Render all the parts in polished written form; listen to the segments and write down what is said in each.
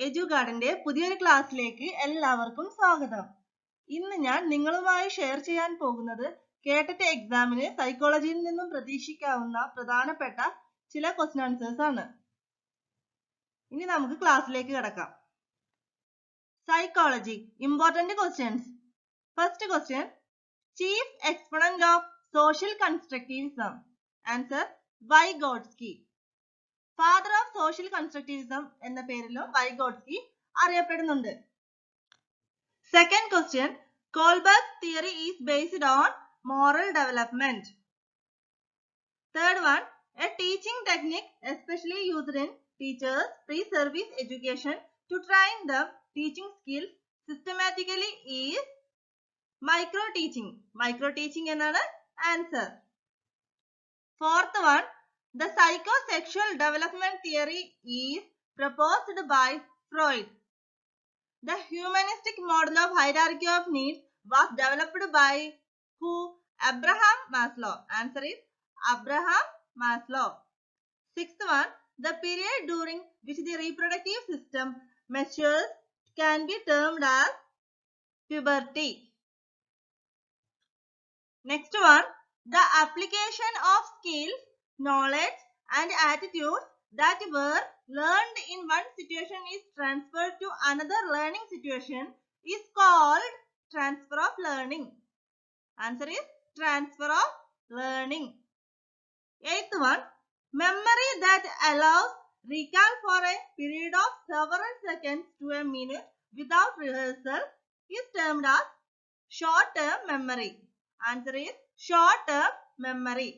എഡ്യൂഗാർഡിന്റെ പുതിയൊരു ക്ലാസ്സിലേക്ക് എല്ലാവർക്കും സ്വാഗതം. ഇന്ന് ഞാൻ നിങ്ങളുമായി ഷെയർ ചെയ്യാൻ പോകുന്നത് കേട്ടറ്റ് എക്സാമിന് സൈക്കോളജിയിൽ നിന്നും പ്രതീക്ഷിക്കാവുന്ന പ്രധാനപ്പെട്ട ചില ക്വസ്റ്റ്യൻ ആൻസേഴ്സ് ആണ്. ഇനി നമുക്ക് ക്ലാസ്സിലേക്ക് കടക്കാം. Psychology important questions. First question, chief exponent of social constructivism. Answer Vygotsky. Father of social constructivism എന്ന പേരിലും വൈഗോട്സ്കി അറിയപ്പെടുന്നുണ്ട്. Second question, Kohlberg's theory is based on moral development. Third one, a teaching technique especially used in teachers pre-service education to train them teaching skills systematically is micro teaching. Micro teaching ennaanu answer. Fourth one, the psychosexual development theory is proposed by Freud. The humanistic model of hierarchy of needs was developed by who? Abraham Maslow. Answer is Abraham Maslow. Sixth one, the period during which the reproductive system matures can be termed as puberty. Next one, the application of skills, knowledge and attitudes that were learned in one situation is transferred to another learning situation is called transfer of learning. Answer is transfer of learning. Eighth one, memory that allows recall for a period of several seconds to a minute without rehearsal is termed as short-term memory. Answer is short-term memory.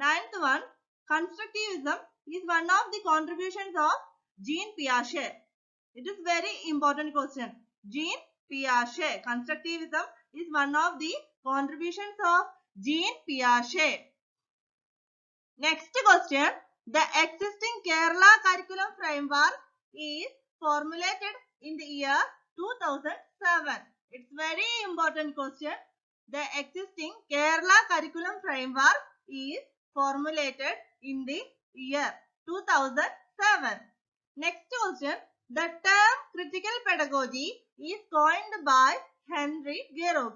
Ninth one, constructivism is one of the contributions of Jean Piaget. It is very important question. Jean Piaget. Constructivism is one of the contributions of Jean Piaget. Next question, the existing Kerala curriculum framework is formulated in the year 2007. It's very important question. The existing Kerala curriculum framework is formulated in the year 2007. Next question, the term critical pedagogy is coined by Henry Giroux.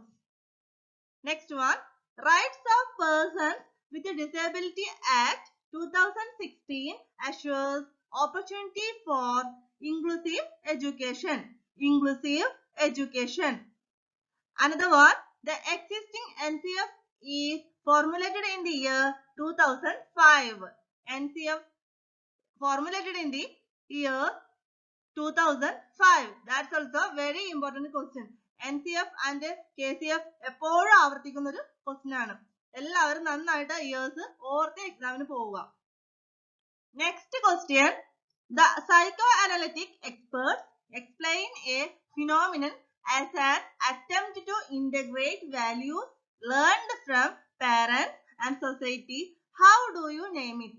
Next one, Rights of Persons with a Disability Act 2016 assures opportunity for inclusive education. Inclusive education. Another one, the existing NCF is formulated in the year 2005. NCF formulated in the year 2005. That's also very important question. NCF and KCF എപ്പോഴും ആവർത്തിക്കുന്ന ഒരു question ആണ്. എല്ലാവരും നന്നായിട്ട് years ഓർത്ത് എക്സാമിന് പോവുക. Next question, the psychoanalytic experts explain a phenomenon as an attempt to integrate values learned from parents and society. How do you name it?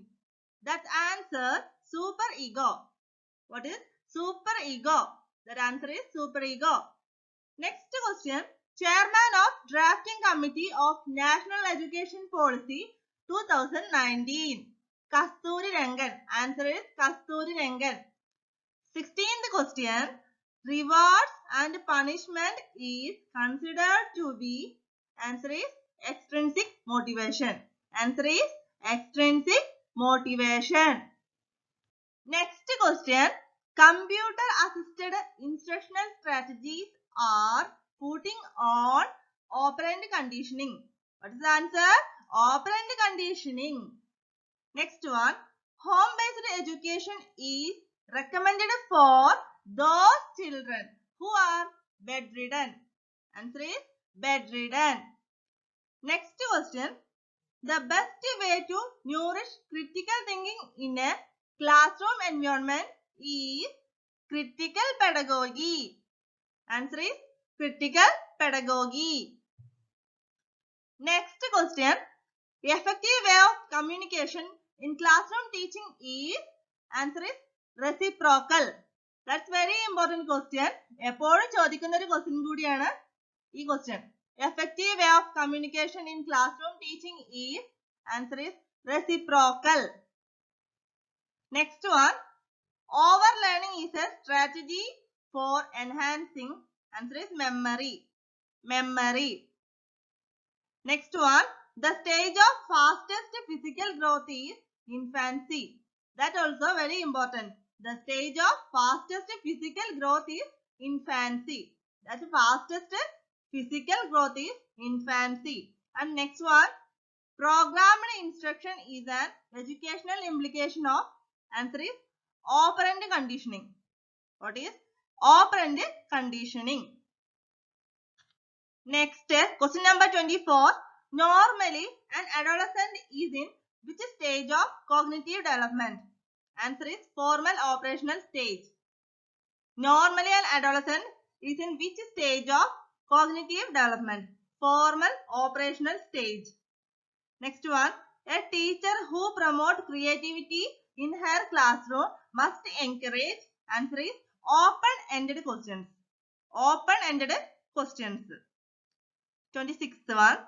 That answer, superego. What is superego? That answer is superego. Next question, Chairman of Drafting Committee of National Education Policy 2019. Kasturirangan. Answer is Kasturirangan. 16th question, rewards and punishment is considered to be, answer is extrinsic motivation. Answer is extrinsic motivation. Next question, computer assisted instructional strategies are putting on operant conditioning. What is the answer? Operant conditioning. Next one, home based education is recommended for those children who are bedridden. Answer is bedridden. Next question, the best way to nourish critical thinking in a classroom environment is critical pedagogy. Answer is critical pedagogy. Next question, effective way of communication in classroom teaching is, answer is reciprocal. That's very important question. എപ്പോഴും ചോദിക്കുന്ന ഒരു question കൂടിയാണ് ഈ question. Effective way of communication in classroom teaching is, answer is reciprocal. Next one, Overlearning is a strategy for enhancing. Answer is memory. Memory. Next one. The stage of fastest physical growth is infancy. That also very important. The stage of fastest physical growth is infancy. That fastest physical growth is infancy. And next one. Programmed instruction is an educational implication of. Answer is operant conditioning. What is operant conditioning? Next, question number 24. Normally, an adolescent is in which stage of cognitive development? Answer is formal operational stage. Normally, an adolescent is in which stage of cognitive development? Formal operational stage. Next one. A teacher who promotes creativity in her classroom must encourage. Answer is open-ended questions. Open-ended questions. 26th one.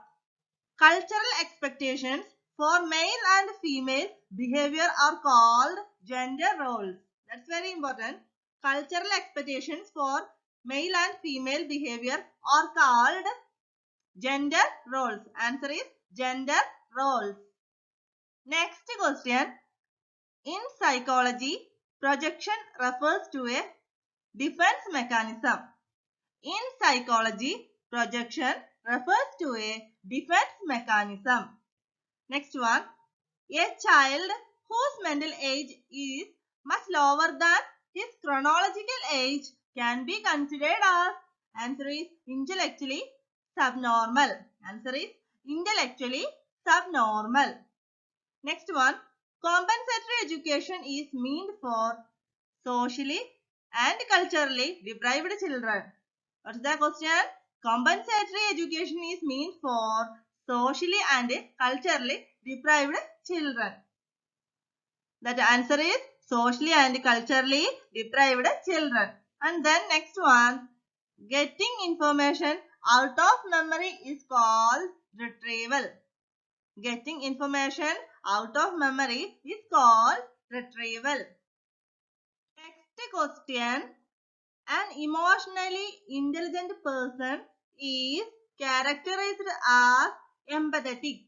Cultural expectations for male and female behavior are called gender roles. That's very important. Cultural expectations for male and female behavior are called gender roles. Answer is gender roles. Next question. In psychology, projection refers to a defense mechanism. In psychology, projection refers to a defense mechanism. Next one. A child whose mental age is much lower than his chronological age can be considered as. Answer is intellectually subnormal. Answer is intellectually subnormal. Next one. Compensatory education is meant for socially and culturally deprived children. What's the question? Compensatory education is meant for socially and culturally deprived children. That answer is socially and culturally deprived children. And then next one. Getting information out of memory is called retrieval. Getting information out of memory is called retrieval. Next question. An emotionally intelligent person is characterized as empathetic.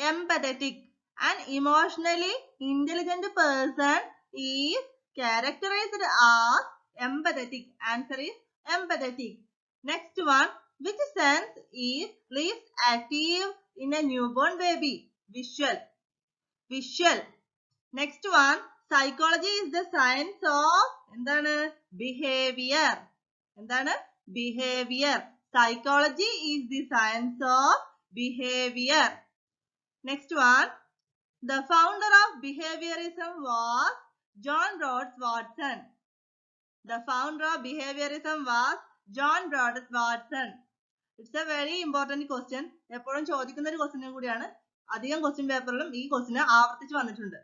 Empathetic. An emotionally intelligent person is characterized as empathetic. Answer is empathetic. Next one. Which sense is least active in a newborn baby? Visual. Visual. Next one. Psychology is the science of behavior. Behavior. Psychology is the science of behavior. Next one. The founder of behaviorism was John Rhodes Watson. The founder of behaviorism was John Rhodes Watson. It's a very important question. എപ്പോഴും ചോദിക്കുന്ന ഒരു question കൂടിയാണ്. അധികം question പേപ്പറിലും ഈ question ആവർത്തിച്ച് വന്നിട്ടുണ്ട്.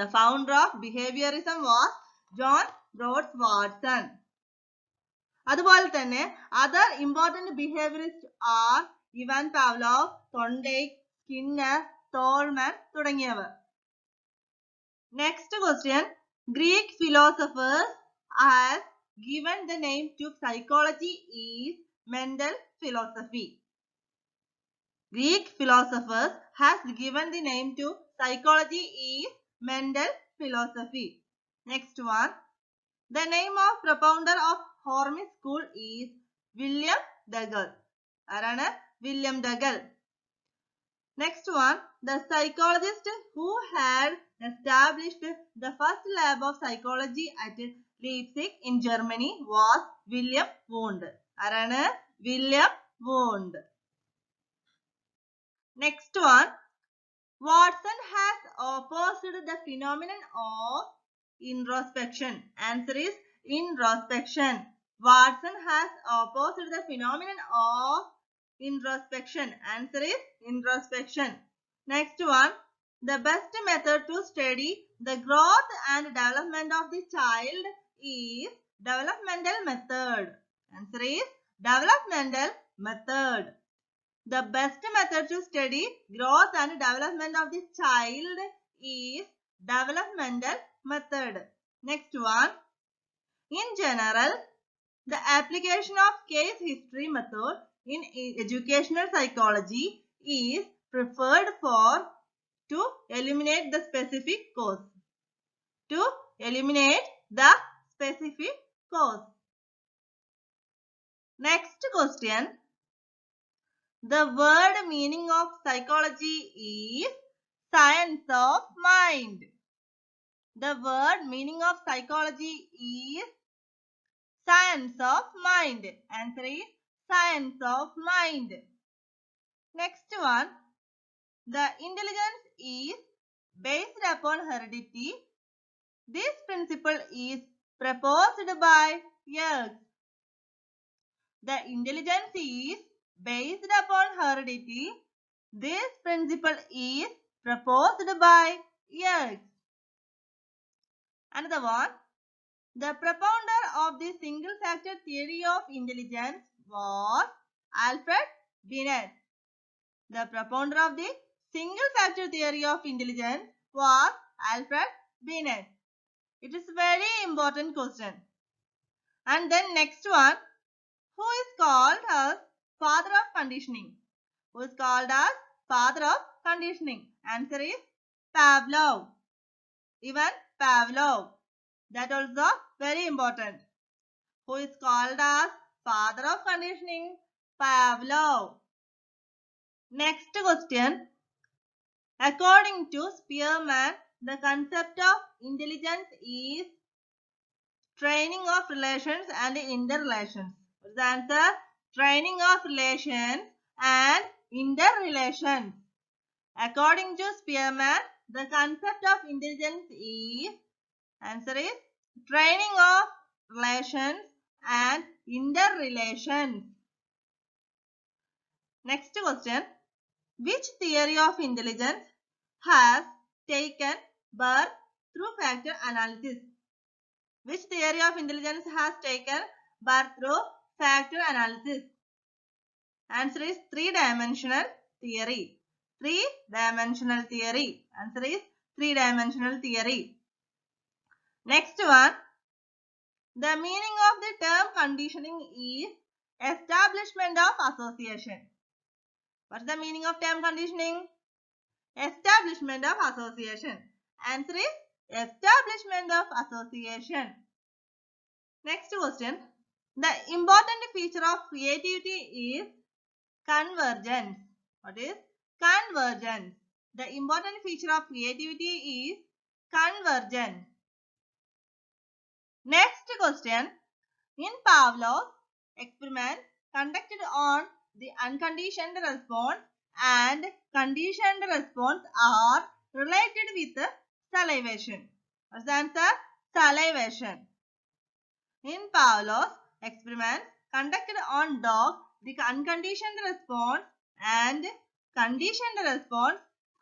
The founder of behaviorism was John Rhodes Watson. അതുപോലെ തന്നെ other important behaviorists are Ivan Pavlov, Thorndike, Skinner, Tolman തുടങ്ങിയവർ. Next question. Greek philosophers has given the name to psychology is mental philosophy. Greek philosophers has given the name to psychology is mental philosophy. Next one. The name of propounder of Hormuz school is William Dougal. ആരാണ്? William Dougal. Next one. The psychologist who had established the first lab of psychology at Leipzig in Germany was William Wundt. ആരാണ്? William Wundt. Next one. Watson has opposed the phenomenon of introspection. Answer is introspection. Watson has opposed the phenomenon of introspection. Answer is introspection. Next one. The best method to study the growth and development of the child is developmental method. Answer is developmental method. The best method to study growth and development of the child is developmental method. Next one. In general, the application of case history method in educational psychology is preferred to eliminate the specific cause. To eliminate the specific cause. Next question. The word meaning of psychology is science of mind. The word meaning of psychology is science of mind. Answer is science of mind. Next one. The intelligence is based upon heredity. This principle is proposed by Giroux. The intelligence is based upon heredity. This principle is proposed by Giroux. Another one. The propounder of the single factor theory of intelligence was Alfred Binet. The propounder of the single factor theory of intelligence was Alfred Binet. It is a very important question. And then next one. Who is called as father of conditioning? Who is called as father of conditioning? Answer is Pavlov. Even Pavlov. That also very important. Who is called as father of conditioning? Pavlov. Next question. According to Spearman, the concept of intelligence is training of relations and interrelations. What is the answer? Training of relations and interrelations. According to Spearman, the concept of intelligence is, answer is training of relations and interrelations. Next question. Which theory of intelligence has taken birth through factor analysis? Which theory of intelligence has taken birth through factor analysis? Answer is three-dimensional theory. Three-dimensional theory. Answer is three-dimensional theory. Next one. The meaning of the term conditioning is establishment of association. What is the meaning of term conditioning? Establishment of association. Answer is establishment of association. Next question. The important feature of creativity is convergence. What is convergence? The important feature of creativity is convergence. Next question. In Pavlov's experiment conducted on the unconditioned response and conditioned response are related with salivation. What's the answer? Salivation. In Pavlov's experiment conducted on dog, the unconditioned response and conditioned response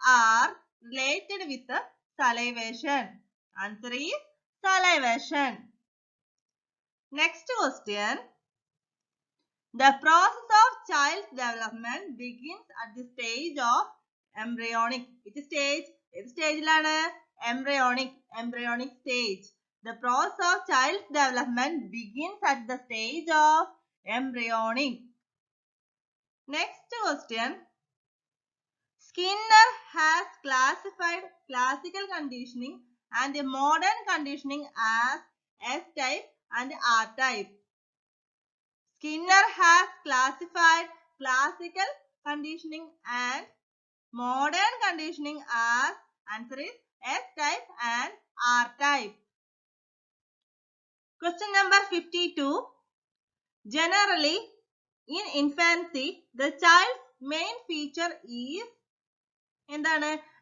are related with salivation. Answer is salivation. Next question. The process of child's development begins at the stage of embryonic. Which stage? Which stage? Embryonic stage. The process of child's development begins at the stage of embryonic. Next question. Skinner has classified classical conditioning and modern conditioning as S-type and R-type. Skinner has classified classical conditioning and modern conditioning as, answer is S-type and R-type. Question number 52. Generally, in infancy, the child's main feature is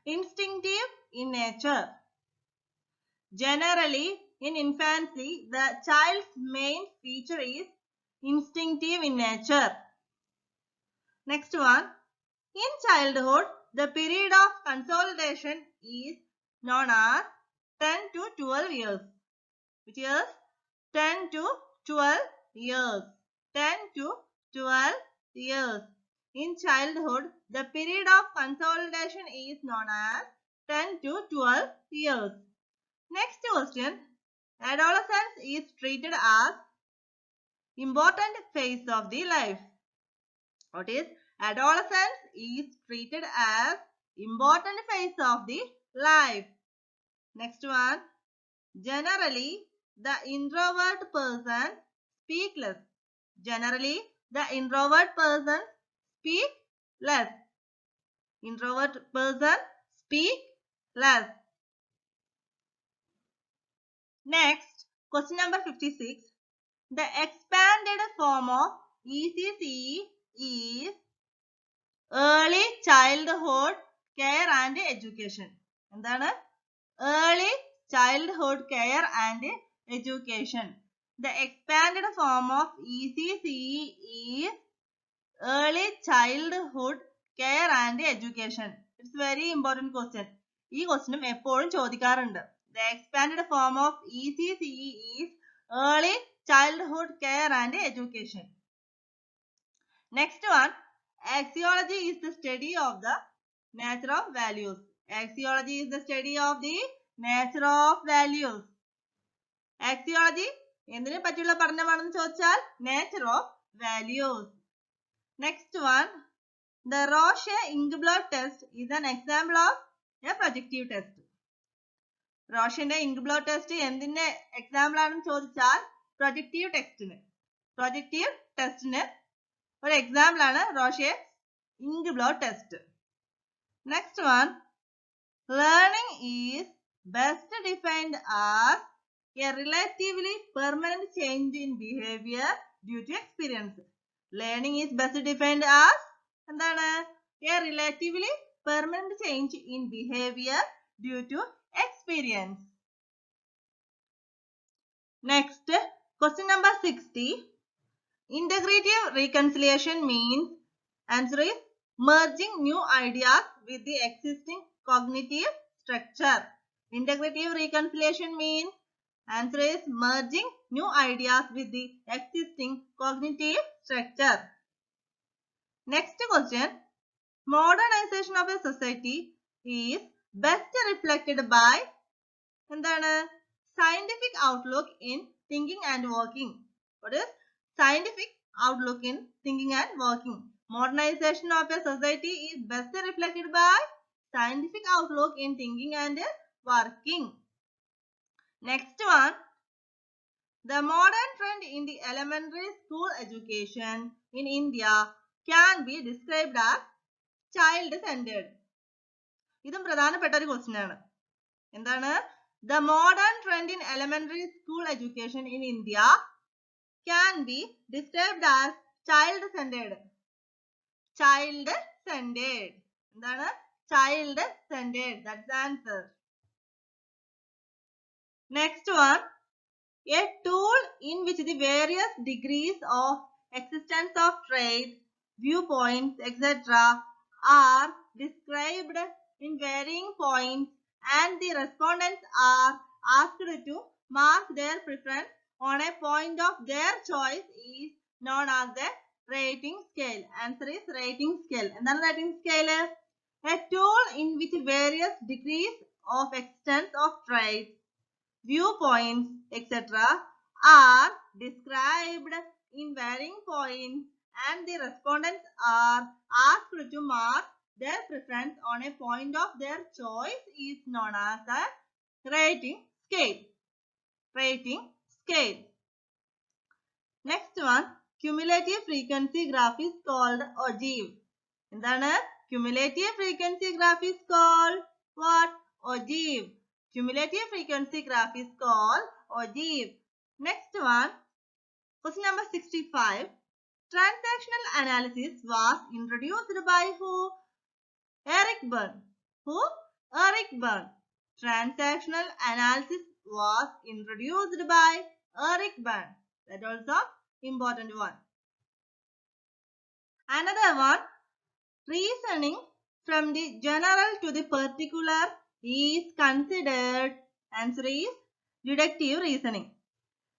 instinctive in nature. Generally, in infancy, the child's main feature is instinctive in nature. Next one. In childhood, the period of consolidation is known as 10 to 12 years. Which is 10 to 12 years. 10 to 12 years. In childhood, the period of consolidation is known as 10 to 12 years. Next question. adolescence is treated as important phase of the life. What is adolescence is treated as important phase of the life. Next one. Generally, the introvert person speak less. Generally, the introvert person speak less. Introvert person speak less. Next, question number 56. The expanded form of ECCE is early childhood care and education. എന്താണ്? Early childhood care and education. The expanded form of ECCE is early childhood care and education. It's very important question. ഈ ക്വസ്റ്റ്യനും എപ്പോഴും ചോദിക്കാറുണ്ട്. The expanded form of ECCE is early childhood care and education. Next one, axiology is the study of the nature of values. Axiology is the study of the nature of values. Axiology എന്തിനെ പറ്റിയുള്ള പഠനമാണെന്ന് ചോദിച്ചാൽ nature of values. Next one, the Roche-Inkblot test is an example of a projective test. Roche-ന്റെ Inkblot test എന്തിന്റെ example ആണെന്ന് ചോദിച്ചാൽ projective ടെസ്റ്റിന് ഒരു example ആണ് Roche-Inkblot test. Next one, learning is best defined as a relatively permanent change in behavior due to experience. Learning is best defined as എന്താണ്? A relatively permanent change in behavior due to experience. Next, question number 60. Integrative reconciliation means answer is merging new ideas with the existing cognitive structure. Integrative reconciliation means answer is merging new ideas with the existing cognitive structure. Next question. Modernization of a society is best reflected by എന്താണ്? Scientific outlook in thinking and working. What is scientific outlook in thinking and working? Modernization of a society is best reflected by scientific outlook in thinking and working. Next one. The modern trend in the elementary school education in India can be described as child-centered. ഇതും പ്രധാനപ്പെട്ട ഒരു question ആണ്. എന്താണ്? The modern trend in elementary school education in India can be described as child-centered. Child-centered. എന്താണ്? Child-centered. That's the answer. Next one. A tool in which the various degrees of existence of traits, viewpoints, etc. are described in varying points and the respondents are asked to mark their preference on a point of their choice is known as the rating scale. Answer is rating scale. എന്താണ് rating scale? A tool in which various degrees of existence of traits, viewpoints, etc. are described in varying points and the respondents are asked to mark their preference on a point of their choice is known as a rating scale. Rating scale. Next one, cumulative frequency graph is called ogive. എന്താണ്? Cumulative frequency graph is called what? Ogive. Cumulative frequency graph is called ogive. Next one, question number 65. Transactional analysis was introduced by who? Eric Berne. Who? Eric Berne. Transactional analysis was introduced by Eric Berne. That also important one. Another one, reasoning from the general to the particular is considered. Answer is deductive reasoning.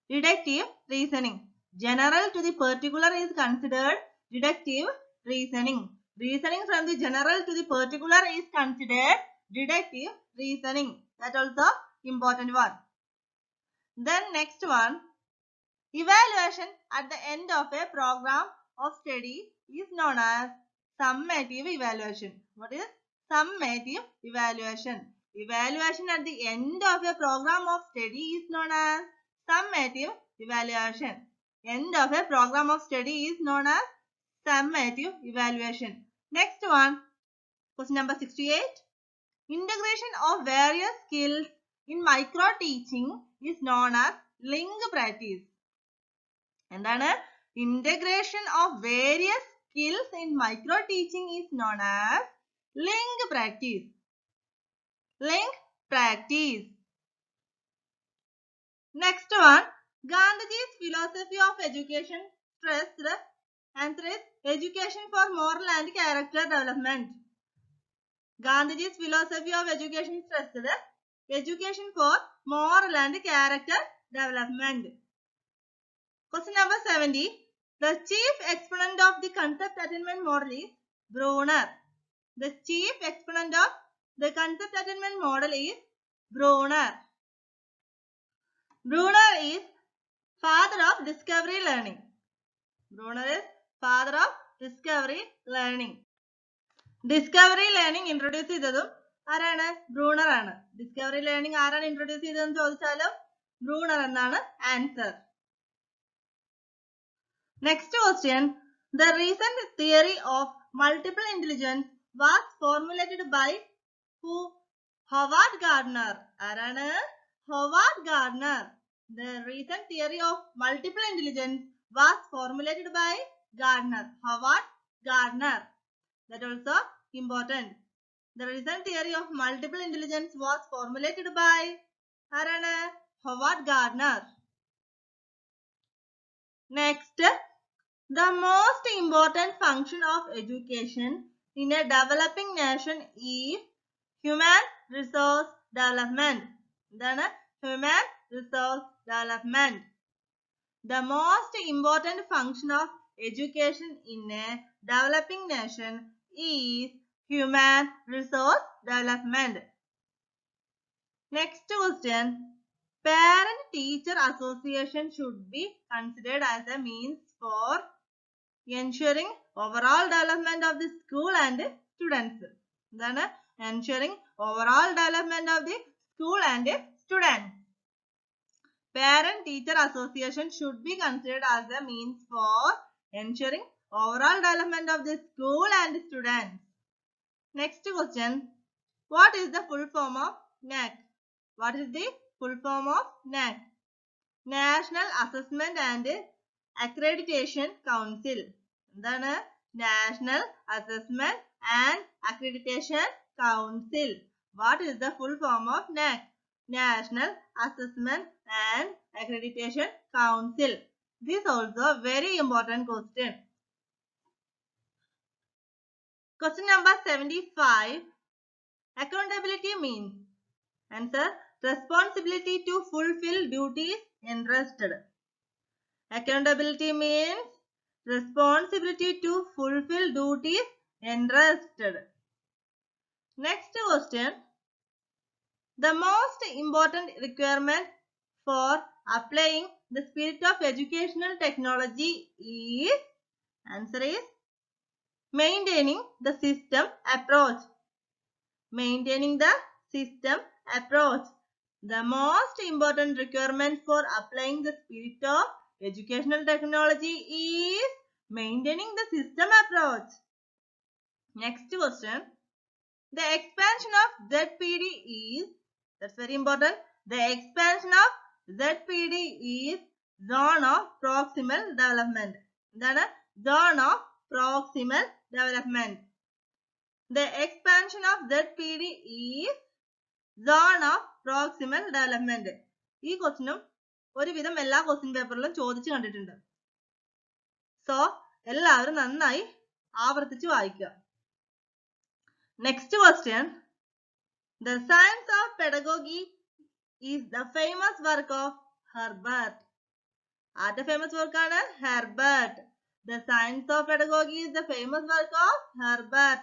Deductive reasoning. General to the particular is considered deductive reasoning. Reasoning from the general to the particular is considered deductive reasoning. That also important one. Then next one, evaluation at the end of a program of study is known as summative evaluation. What is summative evaluation? Evaluation at the end of a program of study is known as summative evaluation. End of a program of study is known as summative evaluation. Next one, question number 68. Integration of various skills in micro teaching is known as link practice. എന്താണ്? Integration of various skills in micro teaching is known as link practice. Link practice. Next one, Gandhiji's philosophy of education stressed answer is education for moral and character development. Gandhiji's philosophy of education stressed education for moral and character development. Question number 70. The chief exponent of the concept attainment model is Brunner. The chief exponent of the concept attainment model is Brunner. Brunner is father of discovery learning. Brunner is father of discovery learning. Discovery learning introduce ചെയ്തതും ആരാണ്? Bruner ആണ്. Discovery learning ആരാണ് introduce ചെയ്തതെന്ന് ചോദിച്ചാലും Bruner എന്നാണ് answer. Next question. The recent theory of multiple intelligence was formulated by who? Howard Gardner. ആരാണ്? Howard Gardner. The recent theory of multiple intelligence was formulated by Gardner. Howard Gardner. That also important. The recent theory of multiple intelligence was formulated by ആരാണ്? Howard Gardner. Next, the most important function of education in a developing nation is human resource development. Then human resource development. The most important function of education in a developing nation is human resource development. Next question. Parent-teacher association should be considered as a means for ensuring overall development of the school and students. Then ensuring overall development of the school and students. Parent-teacher association should be considered as a means for ensuring overall development of the school and students. Next question. What is the full form of NAAC? What is the full form of NAAC? National Assessment and Accreditation Council. എന്താണ്? National Assessment and Accreditation Council. What is the full form of NAAC? National Assessment and Accreditation Council. This also a very important question. Question number 75. Accountability means. Answer. Responsibility to fulfill duties entrusted. Accountability means responsibility to fulfill duties entrusted. Next question. The most important requirement for applying the spirit of educational technology is, answer is, maintaining the system approach. Maintaining the system approach. The most important requirement for applying the spirit of educational technology is maintaining the system approach. Next question. The expansion of ZPD is, that's very important, the expansion of ZPD is zone of proximal development. Then zone of proximal development. The expansion of ZPD is zone of proximal development. ഈ ക്വസ്റ്റിനും ഒരുവിധം എല്ലാ question പേപ്പറിലും ചോദിച്ചു കണ്ടിട്ടുണ്ട്. So എല്ലാവരും നന്നായി ആവർത്തിച്ച് വായിക്കുക. Next question. The Science of Pedagogy is the famous work of Herbert. ആരുടെ famous work ആണ്? Herbert. The Science of Pedagogy is the famous work of Herbert.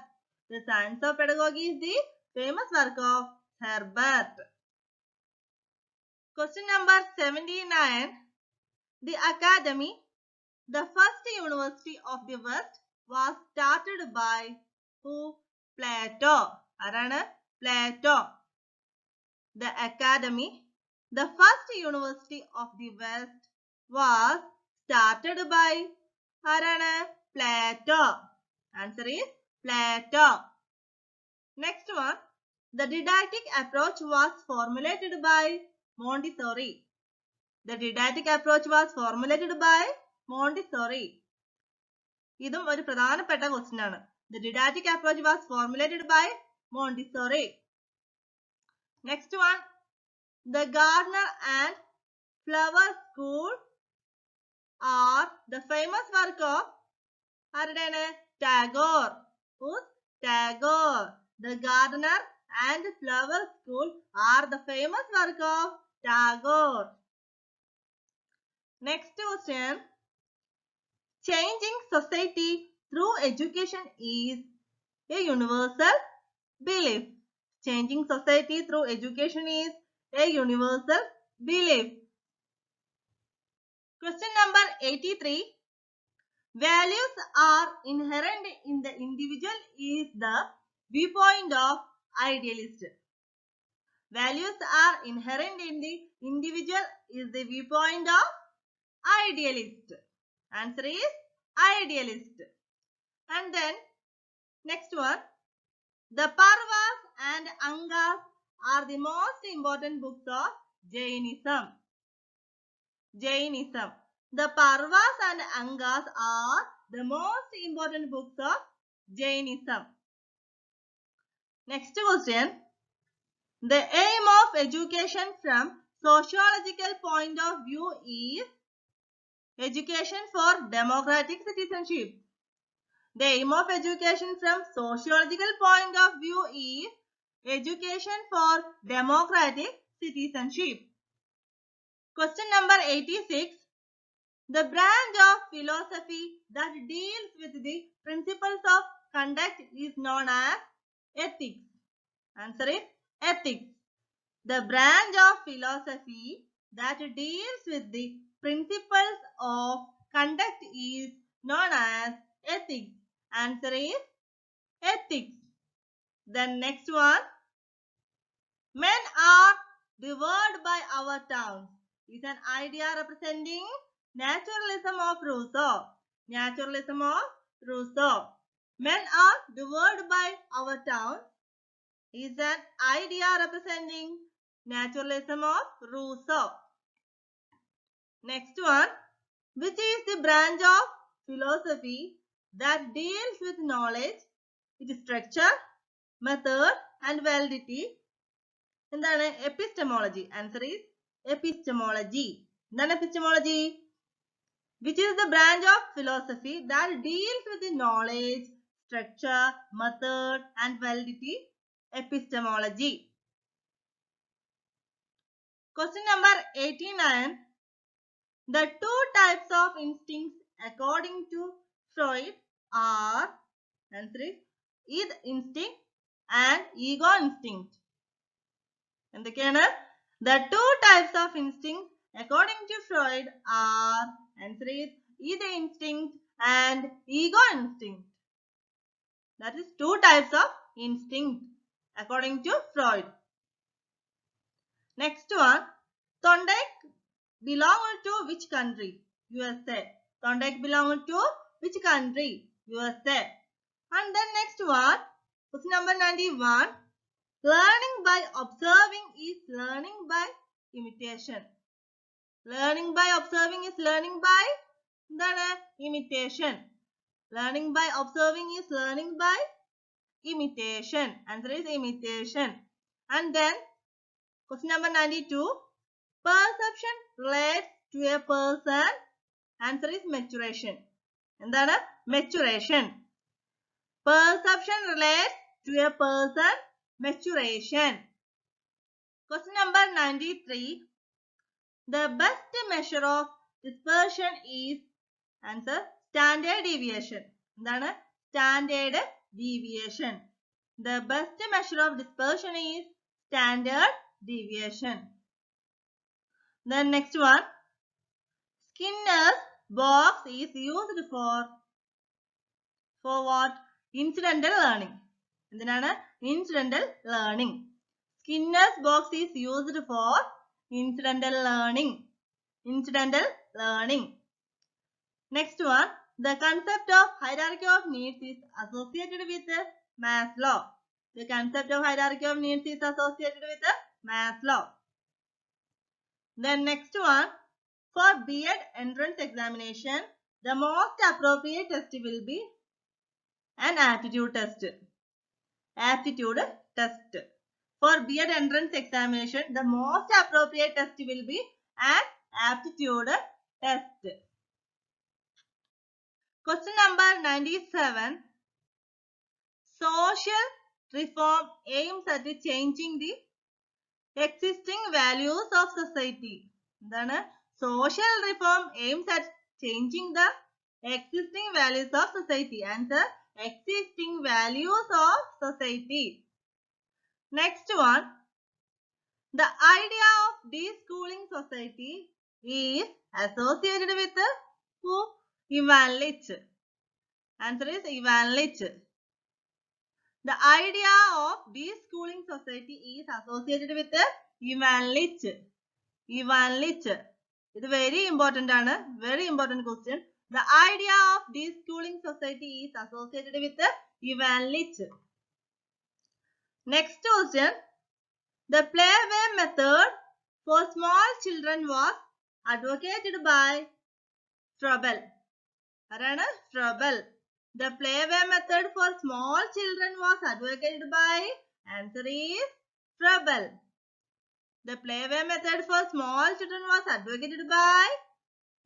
The Science of Pedagogy is the famous work of Herbert. Question number 79. The academy, the first university of the West, was started by who? Plato. Arana? Plato. The academy, the first university of the West, was started by Arana? Plato. Answer is Plato. Next one. The didactic approach was formulated by Montessori. The didactic approach was formulated by Montessori. ഇതും ഒരു പ്രധാനപ്പെട്ട question ആണ്. The didactic approach was formulated by Montessori. Next one. The gardener and flower school are the famous work of Tagore. Who's Tagore? The gardener and flower school are the famous work of Tagore. Next question. Changing society through education is a universal belief. Changing society through education is a universal belief. Question number 83. Values are inherent in the individual is the viewpoint of idealist. Values are inherent in the individual is the viewpoint of idealist. Answer is idealist. And then next one. The Parvas and Angas are the most important books of Jainism. Jainism. The Parvas and Angas are the most important books of Jainism. Next question. The aim of education from sociological point of view is education for democratic citizenship. The aim of education from sociological point of view is education for democratic citizenship. Question number 86. The branch of philosophy that deals with the principles of conduct is known as ethics. Answer is ethics. The branch of philosophy that deals with the principles of conduct is known as ethics. Answer is ethics. Then next one. Men are devoured by our towns is an idea representing naturalism of Rousseau. Naturalism of Rousseau. Men are devoured by our towns is an idea representing naturalism of Rousseau. Next one. Which is the branch of philosophy that deals with knowledge, its structure, method and validity? എന്താണ്? Epistemology. Answer is epistemology. എന്താണ് epistemology? Which is the branch of philosophy that deals with the knowledge, structure, method and validity? Epistemology. Question number 89. The two types of instincts according to Freud are, answer is id instinct and ego instinct. എന്തൊക്കെയാണ്? The two types of instincts according to Freud are, answer is id instinct and ego instinct. That is two types of instinct according to Freud. Next one. Thorndike belonged to which country? USA. Thorndike belonged to which country? USA. And then next one. Question number 91. Learning by observing is learning by imitation. Learning by observing is learning by imitation. Learning by observing is learning by imitation. Answer is imitation. And then question number 92. Perception relates to a person. Answer is maturation. എന്താണ്? Maturation. Perception relates to a person. Maturation. Question number 93. The best measure of dispersion is, answer, standard deviation. എന്താണ്? Standard deviation. The best measure of dispersion is standard deviation. Then next one, Skinner's box is used for what? Incidental learning. എന്തിനാണ്? Incidental learning. Skinner's box is used for incidental learning. Incidental learning. Next one, the concept of hierarchy of needs is associated with Maslow. The concept of hierarchy of needs is associated with Maslow. Then next one, for B.Ed entrance examination, the most appropriate test will be an aptitude test. Aptitude test. For B.Ed entrance examination, the most appropriate test will be an aptitude test. Question number 97. Social reform aims at changing the existing values of society. എന്താണ്? Social reform aims at changing the existing values of society. Answer, existing values of society. Next one, the idea of deschooling society is associated with who? Ivan Illich. Answer is Ivan Illich. The idea of deschooling society is associated with Ivan Illich. Ivan Illich. It's very important, very important question. The idea of deschooling society is associated with Ivan Illich. Next question. The playway method for small children was advocated by Froebel. Froebel. The playway method for small children was advocated by, answer is Froebel. The playway method for small children was advocated by,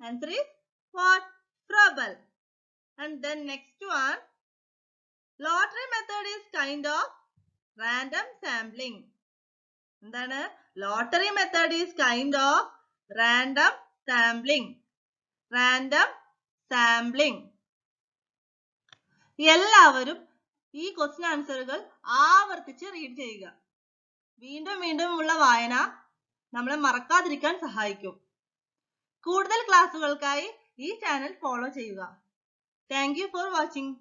answer is what? Froebel. And then next one, lottery method is kind of random sampling. എന്താണ്? Lottery method is kind of random sampling. Random sampling. എല്ലാവരും ഈ question ആൻസറുകൾ ആവർത്തിച്ച് read ചെയ്യുക. വീണ്ടും വീണ്ടും ഉള്ള വായന നമ്മളെ മറക്കാതിരിക്കാൻ സഹായിക്കും. കൂടുതൽ ക്ലാസ്സുകൾക്കായി ഈ ചാനൽ ഫോളോ ചെയ്യുക. Thank you for watching.